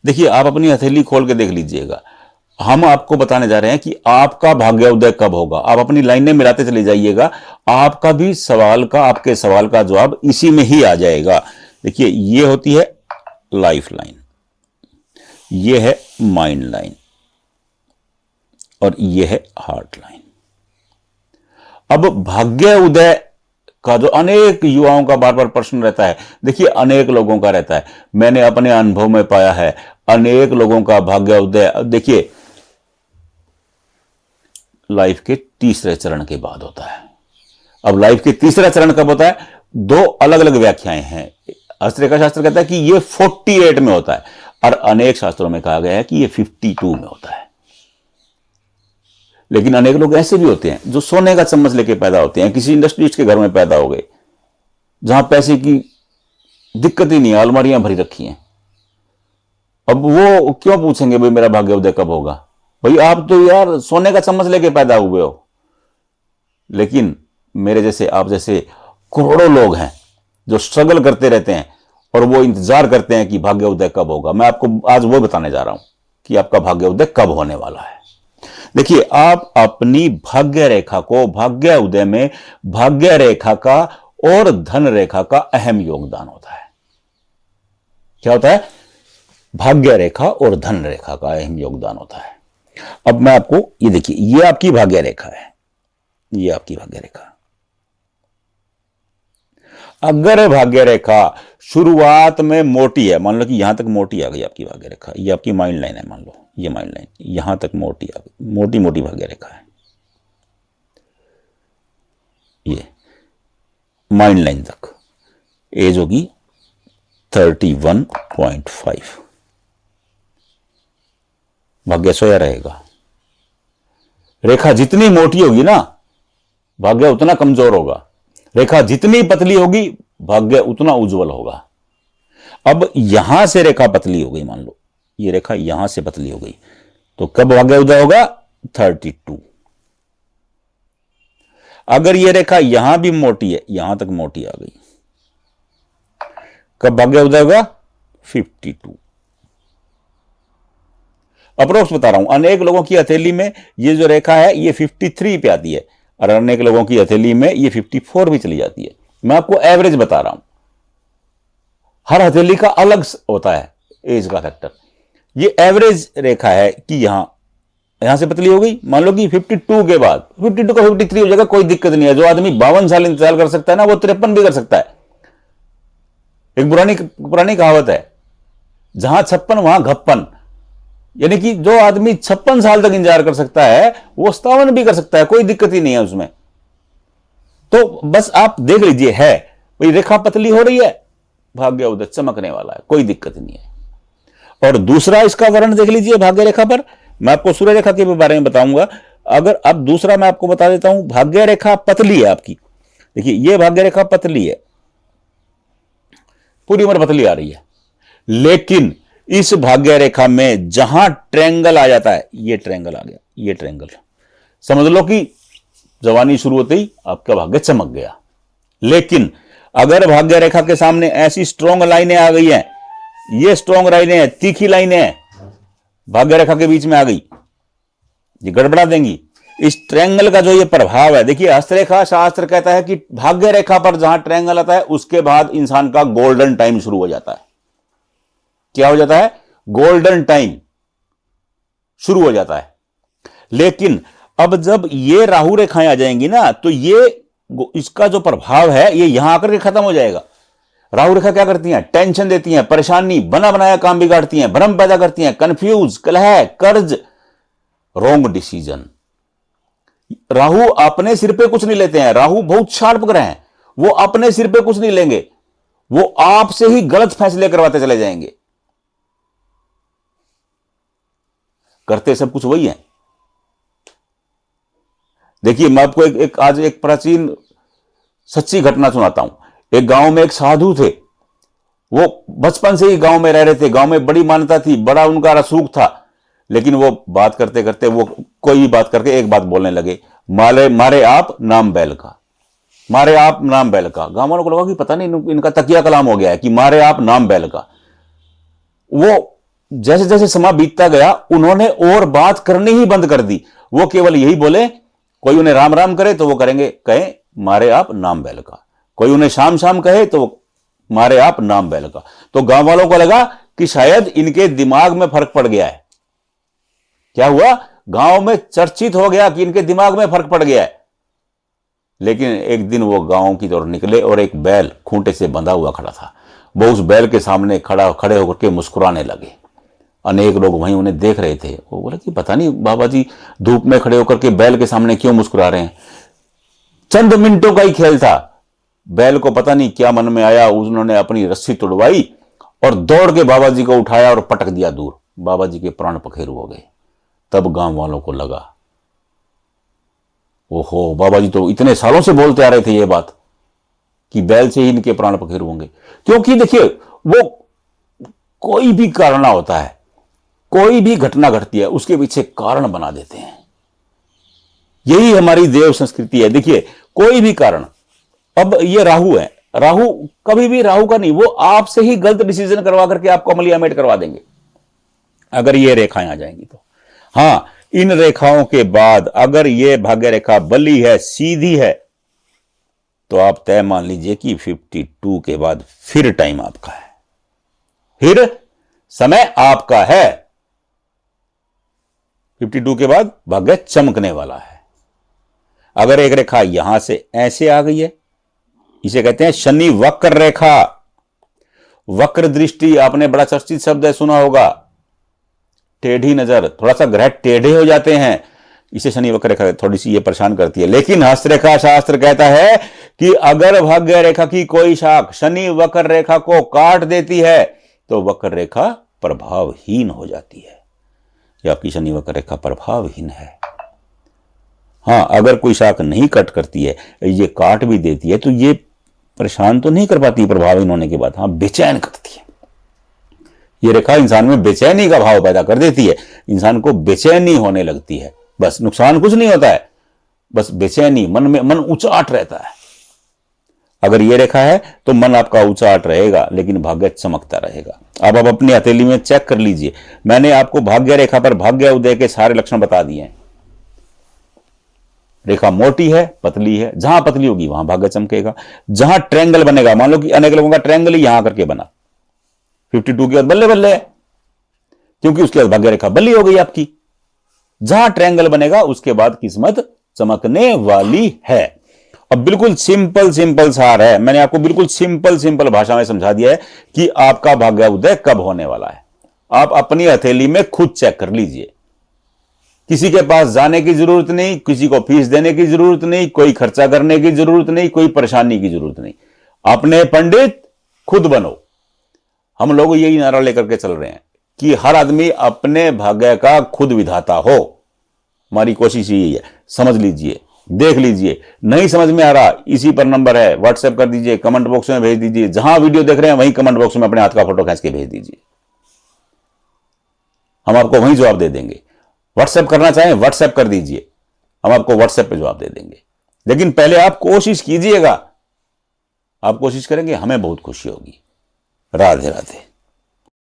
देखिए, आप अपनी हथेली खोल के देख लीजिएगा। हम आपको बताने जा रहे हैं कि आपका भाग्योदय कब होगा। आप अपनी लाइनें मिलाते चले जाइएगा, आपका भी सवाल का, आपके सवाल का जवाब इसी में ही आ जाएगा। देखिए, ये होती है लाइफ लाइन, ये है माइंड लाइन, और ये है हार्ट लाइन। अब भाग्य उदय का जो अनेक युवाओं का बार बार प्रश्न रहता है, देखिए अनेक लोगों का रहता है, मैंने अपने अनुभव में पाया है, अनेक लोगों का भाग्य उदय देखिए लाइफ के तीसरे चरण के बाद होता है। अब लाइफ के तीसरा चरण कब होता है? दो अलग अलग व्याख्याएं हैं। हस्तरेखा शास्त्र कहता है कि यह 48 में होता है, और अनेक शास्त्रों में कहा गया है कि यह 52 में होता है। लेकिन अनेक लोग ऐसे भी होते हैं जो सोने का चम्मच लेके पैदा होते हैं, किसी इंडस्ट्रिस्ट के घर में पैदा हो गए, जहां पैसे की दिक्कत ही नहीं है, अलमारियां भरी रखी हैं। अब वो क्यों पूछेंगे भाई मेरा भाग्योदय कब होगा? भाई आप तो यार सोने का चम्मच लेके पैदा हुए हो। लेकिन मेरे जैसे, आप जैसे करोड़ों लोग हैं जो स्ट्रगल करते रहते हैं और वो इंतजार करते हैं कि भाग्योदय कब होगा। मैं आपको आज वो बताने जा रहा हूं कि आपका भाग्योदय कब होने वाला है। देखिए, आप अपनी भाग्य रेखा को, भाग्य उदय में भाग्य रेखा का और धन रेखा का अहम योगदान होता है। क्या होता है? भाग्य रेखा और धन रेखा का अहम योगदान होता है। अब मैं आपको ये देखिए, ये आपकी भाग्य रेखा है, ये आपकी भाग्य रेखा। अगर भाग्य रेखा शुरुआत में मोटी है, मान लो कि यहां तक मोटी आ गई आपकी भाग्य रेखा, ये आपकी माइंड लाइन है, मान लो ये माइंड लाइन यहां तक मोटी आ गई, मोटी मोटी भाग्य रेखा है, ये माइंड लाइन तक एज होगी 31.5, भाग्य सोया रहेगा। रेखा जितनी मोटी होगी ना, भाग्य उतना कमजोर होगा। रेखा जितनी पतली होगी, भाग्य उतना उज्जवल होगा। अब यहां से रेखा पतली हो गई, मान लो ये रेखा यहां से पतली हो गई, तो कब भाग्य उदय होगा? 32। अगर ये रेखा यहां भी मोटी है, यहां तक मोटी आ गई, कब भाग्य उदय होगा? 52। अप्रोक्स बता रहा हूं, अनेक लोगों की हथेली में ये जो रेखा है ये 53 पे आती है, और अनेक लोगों की हथेली में ये 54 भी चली जाती है। मैं आपको एवरेज बता रहा हूं, हर हथेली का अलग होता है एज का फैक्टर। ये एवरेज रेखा है कि यहां से पतली हो गई, मान लो कि 52 के बाद 52 का 53 हो जाएगा, कोई दिक्कत नहीं है। जो आदमी 52 साल इंतजार कर सकता है ना, वो 53 भी कर सकता है। एक पुरानी कहावत है, जहां 56 वहां घप्पन, यानी कि जो आदमी 56 साल तक इंतजार कर सकता है वो 57 भी कर सकता है, कोई दिक्कत ही नहीं है उसमें। तो बस आप देख लीजिए, है भाई रेखा पतली हो रही है, भाग्य उदय चमकने वाला है, कोई दिक्कत नहीं है। और दूसरा इसका वर्ण देख लीजिए भाग्य रेखा पर, मैं आपको सूर्य रेखा के बारे में बताऊंगा। अगर अब दूसरा मैं आपको बता देता हूं, भाग्य रेखा पतली है आपकी, देखिए ये भाग्य रेखा पतली है, पूरी उम्र पतली आ रही है, लेकिन इस भाग्य रेखा में जहां ट्रायंगल आ जाता है, ये ट्रायंगल आ गया, ये ट्रायंगल, समझ लो कि जवानी शुरू होते ही आपका भाग्य चमक गया। लेकिन अगर भाग्य रेखा के सामने ऐसी स्ट्रॉन्ग लाइनें आ गई हैं, ये स्ट्रॉन्ग लाइनें हैं, तीखी लाइनें हैं, भाग्य रेखा के बीच में आ गई, ये गड़बड़ा देंगी। इस ट्रायंगल का जो ये प्रभाव है, देखिए हस्तरेखा शास्त्र कहता है कि भाग्य रेखा पर जहां ट्रायंगल आता है उसके बाद इंसान का गोल्डन टाइम शुरू हो जाता है। क्या हो जाता है? गोल्डन टाइम शुरू हो जाता है। लेकिन अब जब ये राहु रेखाएं आ जाएंगी ना, तो ये इसका जो प्रभाव है ये यहां आकर के खत्म हो जाएगा। राहु रेखा क्या करती हैं? टेंशन देती हैं, परेशानी, बना बनाया काम बिगाड़ती हैं, भ्रम पैदा करती हैं, कंफ्यूज, कलह, कर्ज, रॉन्ग डिसीजन। राहु अपने सिर पे कुछ नहीं लेते हैं, राहु बहुत शार्प ग्रह हैं, वो अपने सिर पे कुछ नहीं लेंगे, वो आपसे ही गलत फैसले करवाते चले जाएंगे। करते सब कुछ वही है। देखिए मैं आपको आज एक प्राचीन सच्ची घटना सुनाता हूं। एक गांव में एक साधु थे, वो बचपन से ही गांव में रह रहे थे, गांव में बड़ी मान्यता थी, बड़ा उनका रसूख था। लेकिन वो बात करते करते वो कोई भी बात करके एक बात बोलने लगे, मारे आप नाम बैल का, मारे आप नाम बैल का। गांव वालों को लगा कि पता नहीं इनका तकिया कलाम हो गया है कि मारे आप नाम बैल का। वो जैसे जैसे समय बीतता गया उन्होंने और बात करनी ही बंद कर दी। वो केवल यही बोले, कोई उन्हें राम राम करे तो वो करेंगे, कहें मारे आप नाम बैल का, कोई उन्हें शाम शाम कहे तो मारे आप नाम बैल का। तो गांव वालों को लगा कि शायद इनके दिमाग में फर्क पड़ गया है। क्या हुआ? गांव में चर्चित हो गया कि इनके दिमाग में फर्क पड़ गया है। लेकिन एक दिन वो गांव की तरफ निकले और एक बैल खूंटे से बंधा हुआ खड़ा था। वो उस बैल के सामने खड़े होकर के मुस्कुराने लगे। अनेक लोग वहीं उन्हें देख रहे थे। वो बोले कि पता नहीं बाबा जी धूप में खड़े होकर के बैल के सामने क्यों मुस्कुरा रहे हैं। चंद मिनटों का ही खेल था। बैल को पता नहीं क्या मन में आया, उन्होंने अपनी रस्सी तुड़वाई और दौड़ के बाबा जी को उठाया और पटक दिया दूर। बाबा जी के प्राण पखेरु हो गए। तब गांव वालों को लगा, ओहो, बाबा जी तो इतने सालों से बोलते आ रहे थे ये बात कि बैल से ही इनके प्राण पखेरु होंगे। क्योंकि देखिए, वो कोई भी कारण होता है, कोई भी घटना घटती है, उसके पीछे कारण बना देते हैं। यही हमारी देव संस्कृति है। देखिए, कोई भी कारण, अब ये राहु है, राहु कभी भी राहु का नहीं, वो आपसे ही गलत डिसीजन करवा करके आपको अमलियामेट करवा देंगे अगर ये रेखाएं आ जाएंगी तो। हां, इन रेखाओं के बाद अगर ये भाग्य रेखा बली है, सीधी है, तो आप तय मान लीजिए कि 52 के बाद फिर टाइम आपका है, फिर समय आपका है। 52 के बाद भाग्य चमकने वाला है। अगर एक रेखा यहां से ऐसे आ गई है, इसे कहते हैं शनि वक्र रेखा। वक्र दृष्टि आपने बड़ा चर्चित शब्द है, सुना होगा। टेढ़ी नजर, थोड़ा सा ग्रह टेढ़े हो जाते हैं, इसे शनि वक्र रेखा थोड़ी सी ये परेशान करती है। लेकिन हस्तरेखा शास्त्र कहता है कि अगर भाग्य रेखा की कोई शाख शनि वक्र रेखा को काट देती है तो वक्र रेखा प्रभावहीन हो जाती है। या आपकी शनि वक्र रेखा प्रभावहीन है। हां, अगर कोई शाख नहीं कट करती है, ये काट भी देती है, तो ये परेशान तो नहीं कर पाती प्रभावहीन होने के बाद, हां बेचैन करती है। ये रेखा इंसान में बेचैनी का भाव पैदा कर देती है, इंसान को बेचैनी होने लगती है। बस नुकसान कुछ नहीं होता है, बस बेचैनी, मन में मन उचाट रहता है। अगर ये रेखा है तो मन आपका उचाट रहेगा, लेकिन भाग्य चमकता रहेगा। अब आप अपनी हथेली में चेक कर लीजिए, मैंने आपको भाग्य रेखा पर भाग्य उदय के सारे लक्षण बता दिए हैं। रेखा मोटी है, पतली है, जहां पतली होगी वहां भाग्य चमकेगा। जहां ट्रायंगल बनेगा, मान लो कि अनेक लोगों का ट्रायंगल ही यहां करके बना, 52 के बाद बल्ले बल्ले है, क्योंकि उसके बाद भाग्य रेखा बल्ली हो गई आपकी। जहां ट्रायंगल बनेगा उसके बाद किस्मत चमकने वाली है। अब बिल्कुल सिंपल सिंपल सार है, मैंने आपको बिल्कुल सिंपल सिंपल भाषा में समझा दिया है कि आपका भाग्य उदय कब होने वाला है। आप अपनी हथेली में खुद चेक कर लीजिए। किसी के पास जाने की जरूरत नहीं, किसी को फीस देने की जरूरत नहीं, कोई खर्चा करने की जरूरत नहीं, कोई परेशानी की जरूरत नहीं। अपने पंडित खुद बनो। हम लोग यही नारा लेकर के चल रहे हैं कि हर आदमी अपने भाग्य का खुद विधाता हो। हमारी कोशिश यही है। समझ लीजिए, देख लीजिए। नहीं समझ में आ रहा, इसी पर नंबर है, व्हाट्सएप कर दीजिए, कमेंट बॉक्स में भेज दीजिए। जहां वीडियो देख रहे हैं वहीं कमेंट बॉक्स में अपने हाथ का फोटो खींच के भेज दीजिए, हम आपको वहीं जवाब दे देंगे। व्हाट्सएप करना चाहें व्हाट्सएप कर दीजिए, हम आपको व्हाट्सएप पे जवाब दे देंगे। लेकिन पहले आप कोशिश कीजिएगा। आप कोशिश करेंगे, हमें बहुत खुशी होगी। राधे राधे।